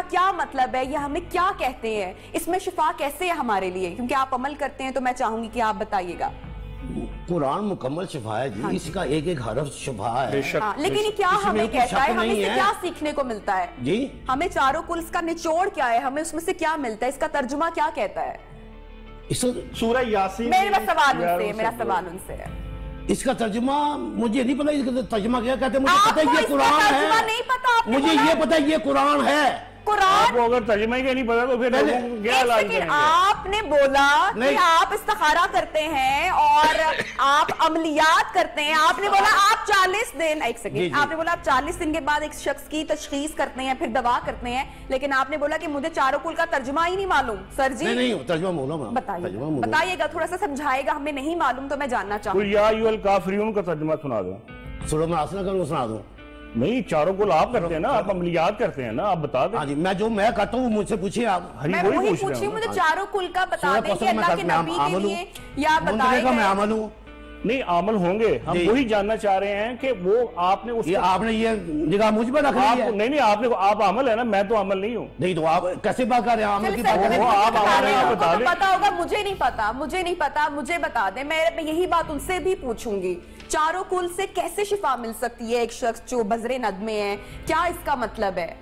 کا کیا مطلب ہے, یہ ہمیں کیا کہتے ہیں, اس میں شفا کیسے ہے ہمارے لیے, کیونکہ آپ عمل کرتے ہیں تو میں چاہوں گی کہ آپ بتائیے گا. قرآن مکمل شفا ہے جی, اس کا ایک ایک حرف شفا ہے. لیکن یہ کیا ہمیں کہتا ہے, ہمیں سے کیا سیکھنے کو ملتا ہے جی, ہمیں چاروں کل اس کا نچوڑ کیا ہے, ہمیں اس میں سے کیا ملتا ہے, اس کا ترجمہ کیا کہتا ہے؟ سورہ یاسین. میرا سوال ان سے ہے. اس کا ترجمہ مجھے نہیں پتا, اس کا ترجمہ کیا کہتے ہیں, مجھے پتا ہے یہ قرآن ہے, مجھے یہ پتا ہے یہ قرآن ہے. آپ کو اگر ترجمہ ہی نہیں پتا تو پھر کیا علاج کریں گے؟ آپ نے بولا کہ آپ استخارہ کرتے ہیں اور آپ عملیات کرتے ہیں, آپ نے بولا آپ 40 دن, ایک سیکنڈ, آپ نے بولا آپ 40 دن کے بعد ایک شخص کی تشخیص کرتے ہیں, پھر دوا کرتے ہیں, لیکن آپ نے بولا کہ مجھے چاروں کل کا ترجمہ ہی نہیں معلوم. سر جی نہیں, ترجمہ معلوم ہے, بتائیے گا, تھوڑا سا سمجھائے گا, ہمیں نہیں معلوم تو میں جاننا چاہوں گی. یا ایھا الکافرون کا ترجمہ سنا دو. سورہ مناسنہ کا سنا دو. نہیں, چاروں کو آپ کرتے ہیں نا, آپ عملیات کرتے ہیں نا, آپ بتا دیں. ہاں جی, میں جو میں کرتا ہوں مجھ سے پوچھیں آپ. میں وہی پوچھی ہوں, مجھے چاروں کل کا بتا دیں کہ اللہ کے نبی کے لیے یا بتائیں گے. میں عمل ہوں. نہیں, عمل ہوں گے, ہم وہی جاننا چاہ رہے ہیں کہ وہ آپ نے یہ نگاہ مجھ پہ رکھ لی ہے. نہیں, آپ عمل ہے نا, میں تو عمل نہیں ہوں. نہیں تو آپ کیسے بات کر رہے ہیں عمل کی بات؟ پتا ہوگا, مجھے نہیں پتا, مجھے بتا دیں. میں یہی بات ان سے بھی پوچھوں گی, چاروں کل سے کیسے شفا مل سکتی ہے ایک شخص جو بذر ندمے ہیں, کیا اس کا مطلب ہے؟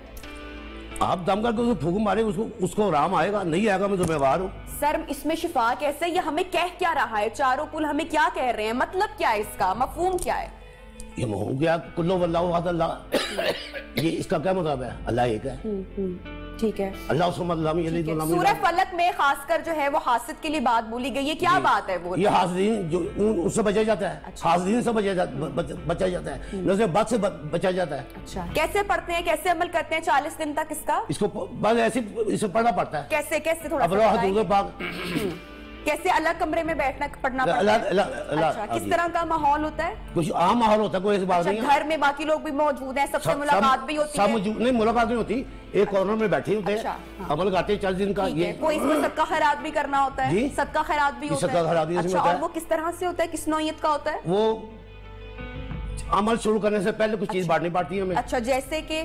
آپ دم کر کے پھونک مارے, اس کو آرام آئے گا, نہیں آئے گا, میں ذمہ دار ہوں. سر اس میں شفا کیسے, یہ ہمیں کہہ کیا رہا ہے, چاروں کل ہمیں کیا کہہ رہے ہیں, مطلب کیا ہے اس کا, مفہوم کیا ہے؟ یہ مفہوم کیا, کلو واللہ احد اللہ, یہ اس کا کیا مطلب ہے؟ اللہ ایک ہے. ٹھیک ہے. اللہ صمد لم یلد ولم یولد. سورہ فلق میں خاص کر جو ہے وہ حاسد کے لیے بات بولی گئی ہے, کیا بات ہے وہ؟ یہ حاسدین جو اس سے بچا جاتا ہے, حاسدین سے بچا جاتا ہے, نظر بد سے بچا جاتا ہے. اچھا, کیسے پڑھتے ہیں, کیسے عمل کرتے ہیں 40 دن تک اس کا؟ اس کو بس ایسے اسے پڑھنا پڑتا ہے. کیسے تھوڑا کیسے الگ کمرے میں بیٹھنا پڑھنا پڑتا ہے؟ کس طرح کا ماحول ہوتا ہے؟ کچھ عام ماحول ہوتا ہے, کوئی ایسی بات نہیں ہے. گھر میں باقی لوگ بھی موجود ہیں, سب سے ملاقات بھی ہوتی ہے؟ نہیں, ملاقات نہیں ہوتی, ایک کارنر میں بیٹھے ہوتے ہیں, عمل کرتے ہیں 40 دن کا. یہ کوئی اس میں صدقہ خیرات بھی کرنا ہوتا ہے؟ صدقہ خیرات بھی ہوتا ہے. اچھا, اور وہ کس طرح سے ہوتا ہے, کس نوعیت کا ہوتا ہے وہ؟ عمل شروع کرنے سے پہلے کچھ چیز بانٹنی پڑتی ہے ہمیں. اچھا, جیسے کہ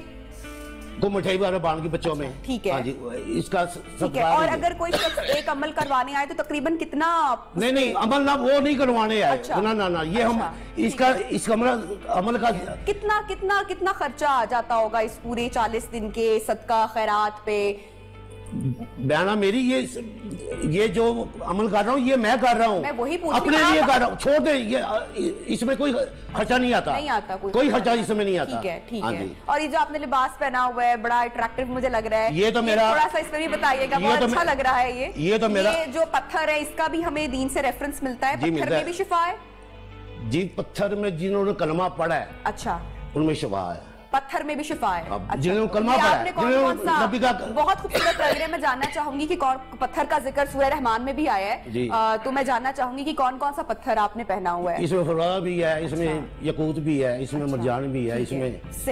کو مٹھائی وغیرہ بانٹ کے بچوں میں. ٹھیک ہے, اس کا ٹھیک ہے. اور اگر کوئی شخص ایک عمل کروانے آئے تو تقریباً کتنا؟ نہیں, عمل نہ وہ نہیں کروانے آئے, نہ, یہ ہم اس عمل کا کتنا خرچہ آ جاتا ہوگا اس پورے 40 دن کے صدقہ خیرات پہ؟ بیانہ میری یہ جو عمل کر رہا ہوں یہ میں کر رہا ہوں, اپنے لیے کر رہا ہوں, چھوڑ دیں, یہ اس میں کوئی خرچہ نہیں آتا, کوئی خرچہ اس میں نہیں آتا. ٹھیک ہے. اور یہ جو آپ نے لباس پہنا ہوا ہے بڑا اٹریکٹیو مجھے لگ رہا ہے, یہ تو میرا, تھوڑا سا اس میں بھی بتائیے گا, بہت اچھا لگ رہا ہے. یہ تو میرا, یہ جو پتھر ہے اس کا بھی ہمیں دین سے ریفرنس ملتا ہے, پتھر میں بھی شفا ہے؟ جی, پتھر میں جنہوں نے کلمہ پڑھا ہے اچھا ان میں شفا ہے, پتھر میں بھی شفا ہے. جنہوں نے کلمہ پڑھا ہے, بہت خوبصورت لگ رہے ہیں. میں جاننا چاہوں گی کہ پتھر کا ذکر سورہ رحمان میں بھی آیا ہے, تو میں جاننا چاہوں گی کہ کون کون سا پتھر آپ نے پہنا ہوا ہے؟ اس میں خرا بھی ہے, اس میں یقوت بھی ہے, اس میں مرجان بھی ہے, اس میں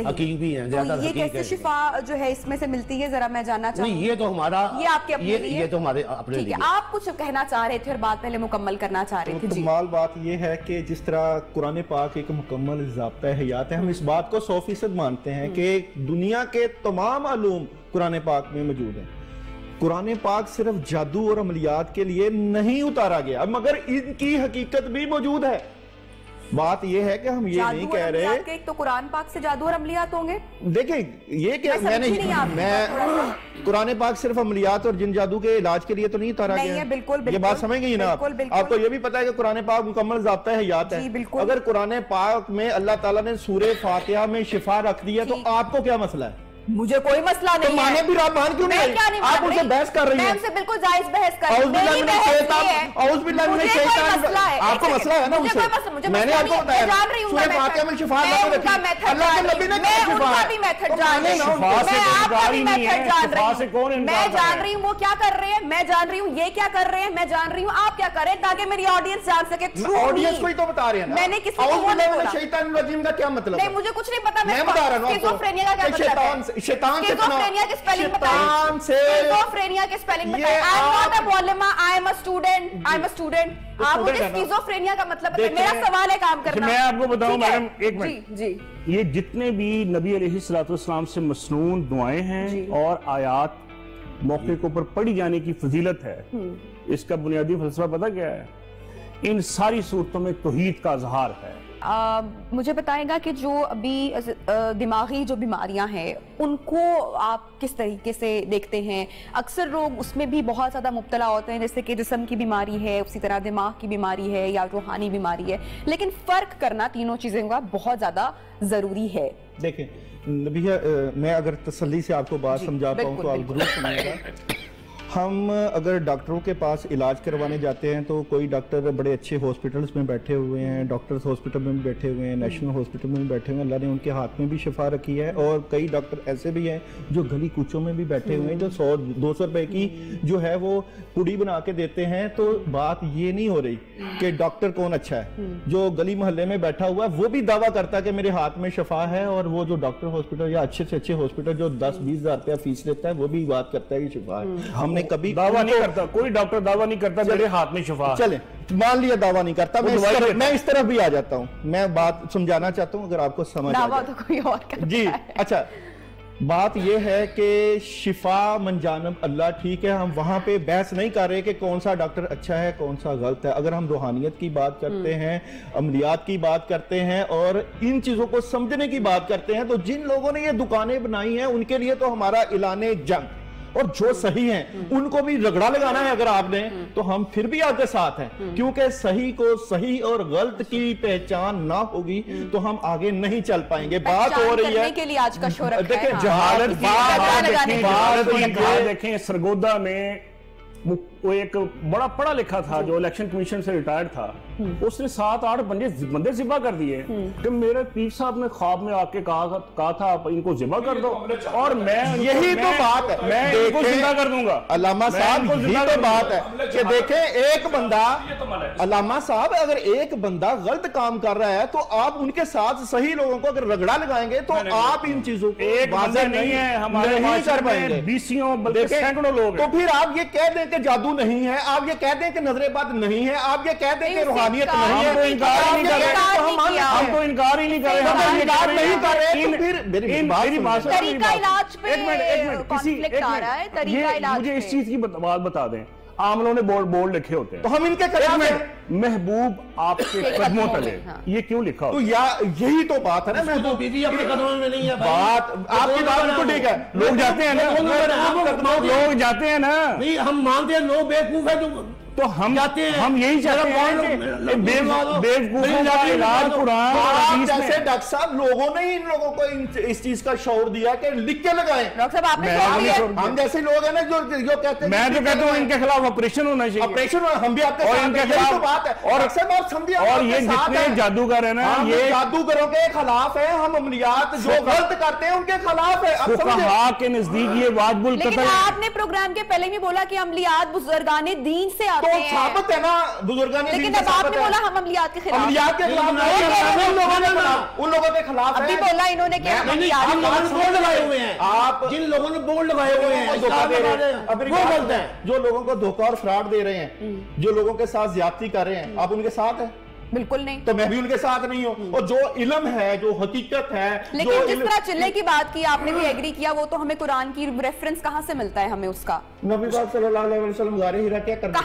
حقیق بھی ہے. یہ کیسے شفا جو ہے اس میں سے ملتی ہے, ذرا میں جاننا چاہوں گی. یہ تو ہمارا, یہ آپ کے اپنے لیے, یہ تو ہمارے اپنے لیے. آپ کچھ کہنا چاہ رہے تھے اور بات پہلے مکمل کرنا چاہ رہے تھے. کمال بات یہ ہے کہ جس طرح قرآن پاک ایک مکمل ضابطہ حیات ہے, ہم اس بات کو 100% مانتے ہیں کہ دنیا کے تمام علوم قرآن پاک میں موجود ہیں. قرآن پاک صرف جادو اور عملیات کے لیے نہیں اتارا گیا, مگر ان کی حقیقت بھی موجود ہے. بات یہ ہے کہ ہم یہ نہیں کہہ رہے کہ تو قرآن پاک سے جادو اور عملیات ہوں گے. دیکھیں, یہ کہ میں قرآن پاک صرف عملیات اور جن جادو کے علاج کے لیے تو نہیں اتارا گیا. یہ بات سمجھ گئی نا آپ کو یہ بھی پتا ہے کہ قرآن پاک مکمل ضابطہ حیات ہے. اگر قرآن پاک میں اللہ تعالیٰ نے سورہ فاتحہ میں شفا رکھ دیا تو آپ کو کیا مسئلہ ہے؟ مجھے کوئی مسئلہ نہیں ہے. تو مانے بھی آپ مان کیوں نہیں آئی؟ آپ ان سے بحث کر رہی ہیں. میں ان سے بالکل جائز بحث کر رہی ہوں. اعوذ باللہ من الشیطان. آپ کو مسئلہ ہے نا ان سے. میں نے آپ کو بتایا سورہ فاتحہ میں شفا اللہ نے رکھی, اللہ کے نبی نے کیا شفا ہے. میں جان رہی ہوں وہ کیا کر رہے ہیں, میں جان رہی ہوں یہ کیا کر رہے ہیں, میں جان رہی ہوں آپ کیا کر رہے ہیں, تاکہ میری آڈینس جان سکے. آڈینس کو ہی تو بتا رہے ہیں نا. میں نے کسی کو اعوذ باللہ من الشیطان الرجیم کا کیا مطلب ہے؟ نہیں, مجھے کچھ نہیں پتا. میں بتا رہا ہوں آپ کو. شیطان سے اسکیزوفرینیا کی سپیلنگ بتائیں. اسکیزوفرینیا کی سپیلنگ بتائیں. I am not a polymer, I am a student. آپ مجھے اسکیزوفرینیا کا مطلب میرا سوال ہے کام کرنا. میں آپ کو بتاؤں میڈم ایک منٹ, جی یہ جتنے بھی نبی علیہ السلام سے مسنون دعائیں ہیں اور آیات موقع کے اوپر پڑھی جانے کی فضیلت ہے, اس کا بنیادی فلسفہ پتہ کیا ہے؟ ان ساری صورتوں میں توحید کا اظہار ہے. مجھے بتائیں گا کہ جو ابھی دماغی جو بیماریاں ہیں ان کو آپ کس طریقے سے دیکھتے ہیں؟ اکثر لوگ اس میں بھی بہت زیادہ مبتلا ہوتے ہیں, جیسے کہ جسم کی بیماری ہے, اسی طرح دماغ کی بیماری ہے یا روحانی بیماری ہے, لیکن فرق کرنا تینوں چیزوں کا بہت زیادہ ضروری ہے. دیکھیں نبی, میں اگر تسلی سے آپ کو بات سمجھا پاؤں تو آپ ضرور سمجھے گا. ہم اگر ڈاکٹروں کے پاس علاج کروانے جاتے ہیں تو کوئی ڈاکٹر بڑے اچھے ہاسپٹلز میں بیٹھے ہوئے ہیں, ڈاکٹرز ہاسپٹل میں بھی بیٹھے ہوئے ہیں, نیشنل ہاسپٹل میں بھی بیٹھے ہوئے ہیں, اللہ نے ان کے ہاتھ میں بھی شفا رکھی ہے. اور کئی ڈاکٹر ایسے بھی ہیں جو گلی کوچوں میں بھی بیٹھے ہوئے ہیں جو 100-200 روپے کی جو ہے وہ پوڑی بنا کے دیتے ہیں. تو بات یہ نہیں ہو رہی کہ ڈاکٹر کون اچھا ہے. جو گلی محلے میں بیٹھا ہوا ہے وہ بھی دعویٰ کرتا ہے کہ میرے ہاتھ میں شفا ہے, اور وہ جو ڈاکٹر ہاسپٹل یا اچھے سے اچھے ہاسپٹل جو 10-20 ہزار روپیہ فیس لیتا ہے وہ بھی بات کرتا ہے کہ شفا ہے. ہم نے کبھی دعویٰ نہیں کرتا, کوئی ڈاکٹر دعویٰ نہیں کرتا میرے ہاتھ میں شفا. چلیں مان لیا دعویٰ نہیں کرتا, میں اس طرف بھی آ جاتا ہوں. میں بات سمجھانا چاہتا ہوں اگر آپ کو سمجھ آ جائے. جی اچھا, بات یہ ہے کہ شفا من جانب اللہ, ٹھیک ہے, ہم وہاں پہ بحث نہیں کر رہے کہ کون سا ڈاکٹر اچھا ہے کون سا غلط ہے. اگر ہم روحانیت کی بات کرتے ہیں, عملیات کی بات کرتے ہیں اور ان چیزوں کو سمجھنے کی بات کرتے ہیں, تو جن لوگوں نے یہ دکانیں بنائی ہیں ان کے لیے تو ہمارا اعلان جنگ, اور جو صحیح ہیں ان کو بھی رگڑا لگانا ہے اگر آپ نے, تو ہم پھر بھی آپ کے ساتھ ہیں. کیونکہ صحیح کو صحیح اور غلط کی پہچان نہ ہوگی تو ہم آگے نہیں چل پائیں گے. بات ہو رہی ہے کے لیے آج کا شو رکھا ہے. دیکھیں جہالت دیکھیں سرگودا میں وہ ایک بڑا پڑھا لکھا تھا جو الیکشن کمیشن سے ریٹائرڈ تھا, اس نے 7-8 بندے ذبح کر دیے کہ میرے پیر صاحب نے خواب میں آ کے کہا تھا آپ ان کو ذبح کر دو, اور میں یہی تو بات ہے, میں ان کو زندہ کر دوں گا. علامہ صاحب یہی تو بات ہے کہ دیکھیں ایک بندہ, علامہ صاحب اگر ایک بندہ غلط کام کر رہا ہے تو آپ ان کے ساتھ صحیح لوگوں کو اگر رگڑا لگائیں گے تو آپ ان چیزوں کو ایک بندہ نہیں ہے ہمارے نہیں کر پائیں گے. 20 بلکہ سینکڑوں لوگ, تو پھر آپ یہ کہہ دیں کہ جادو نہیں ہے, آپ یہ کہہ دیں کہ نظر بد نہیں ہے, آپ یہ کہہ دیں کہ روحانیت نہیں ہے, ہم تو انکار ہی نہیں کر رہے, ہم انکار نہیں کر رہے. تو پھر میری بات طریقہ علاج پہ کانفلکٹ آ رہا ہے. طریقہ علاج مجھے اس چیز کی بات بتا دیں, عاملوں نے بورڈ لکھے ہوتے ہیں تو ہم ان کے خلاف ہیں. محبوب آپ کے قدموں تلے, یہ کیوں لکھا تو یہی تو بات ہے نا, محبوب بیوی اپنے قدموں میں نہیں ہے. بات آپ کی بات تو ٹھیک ہے, لوگ جاتے ہیں نا, لوگ جاتے ہیں نا, ہم مانتے ہیں لوگ بیوقوف ہے تو ہم یہی چاہتے ہیں کہ بیوقوفوں کا علاج قرآن جیسے ڈاکٹر صاحب لوگوں نے ان لوگوں کو اس چیز کا شعور دیا کہ لکھ کے لگائیں. ڈاکٹر صاحب آپ نے ہم جیسے لوگ ہیں نا جو کہتے ہیں, میں تو کہتا ہوں ان کے خلاف آپریشن ہونا چاہیے. آپریشن ہم بھی آپ کے خلاف بات ہے, اور اکثر آپ سمجھیے, اور یہ جتنے جادوگر ہیں نا یہ جادوگروں کے خلاف ہیں, ہم عملیات جو غلط کرتے ہیں ان کے خلاف ہے. فقہاء کے نزدیک یہ واجب القتل. لیکن آپ نے پروگرام کے پہلے بھی بولا کہ عملیات بزرگان دین سے آتے ہیں, تو ثابت ہے نا بزرگان دین. لیکن اب آپ نے بولا ہم عملیات کے خلاف, عملیات کے خلاف ان لوگوں کے خلاف ابھی بولا انہوں نے کہ بورڈ لگائے ہوئے ہیں, آپ جن لوگوں نے بورڈ لگائے ہوئے ہیں وہ بولتے ہیں, جو لوگوں کو دھوکہ اور فراڈ دے رہے ہیں, جو لوگوں کے ساتھ زیادتی کر رہے ہیں, آپ ان کے ساتھ ہیں؟ بالکل نہیں. تو میں بھی ان کے ساتھ نہیں ہوں. اور جو علم ہے, جو حقیقت ہے, لیکن جس طرح چلے کی بات کی آپ نے بھی ایگری کیا, وہ تو ہمیں قرآن کی ریفرنس کہاں سے ملتا ہے ہمیں اس کا؟ نبی پاک صلی اللہ علیہ وسلم غار ہرا کیا کرتے ہیں؟